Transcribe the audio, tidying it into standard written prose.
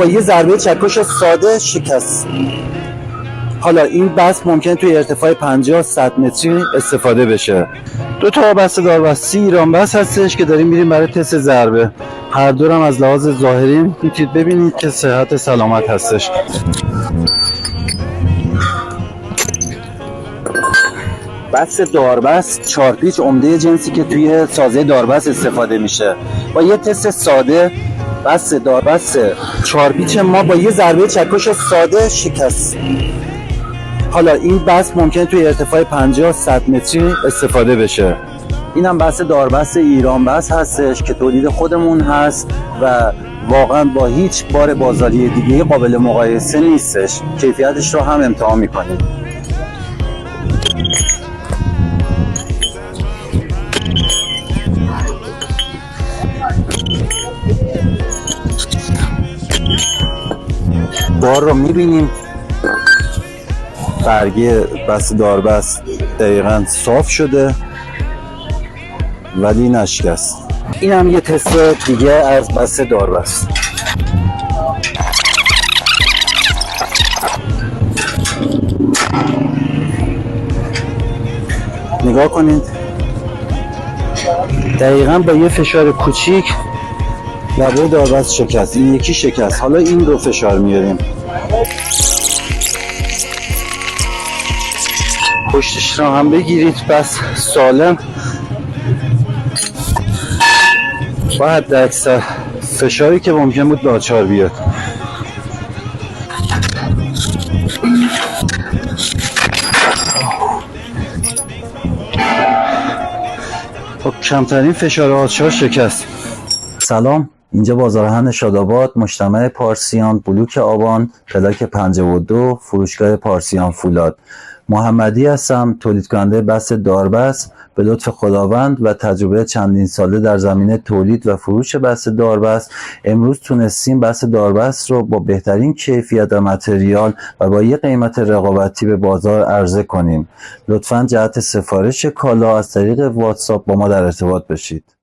با یه ضربه چکش ساده شکست. حالا این بست ممکنه توی ارتفاع 50-100 متری استفاده بشه. دو تا بسته داربستی ایران بست هستش که داریم میریم برای تست ضربه. هر دو هم از لحاظ ظاهری میتونید ببینید که صحت سلامت هستش. بست داربست 4 پیچ عمده جنسی که توی سازه داربست استفاده میشه. با یه تست ساده بست داربست 4 پیچ ما با یه ضربه چکش ساده شکست. حالا این بست ممکنه توی ارتفاع 50-100 متری استفاده بشه. این هم بست داربست ایران بست هستش که تولید خودمون هست و واقعا با هیچ بار بازاری دیگه قابل مقایسه نیستش. کیفیتش رو هم امتحان میکنیم. بار رو میبینیم، برگی بست داربست دقیقا صاف شده ولی نشکست. این هم یه تست دیگه از بست داربست. نگاه کنید، دقیقا با یه فشار کوچیک لبه داربست شکست. این یکی شکست. حالا این رو فشار میاریم. پشتش رو هم بگیرید. بس سالم با حد اکثر فشاری که ممکن بود ناچار بیاد. با کمترین فشار آچار شکست. سلام، اینجا بازارهن شاداباد، مجتمع پارسیان، بلوک آبان، پلاک 52، فروشگاه پارسیان فولاد. محمدی هستم، تولید کننده بست داربست. به لطف خداوند و تجربه چندین ساله در زمینه تولید و فروش بست داربست، امروز تونستیم بست داربست رو با بهترین کیفیت و متریال و با یه قیمت رقابتی به بازار عرضه کنیم. لطفاً جهت سفارش کالا از طریق واتساپ با ما در ارتباط باشید.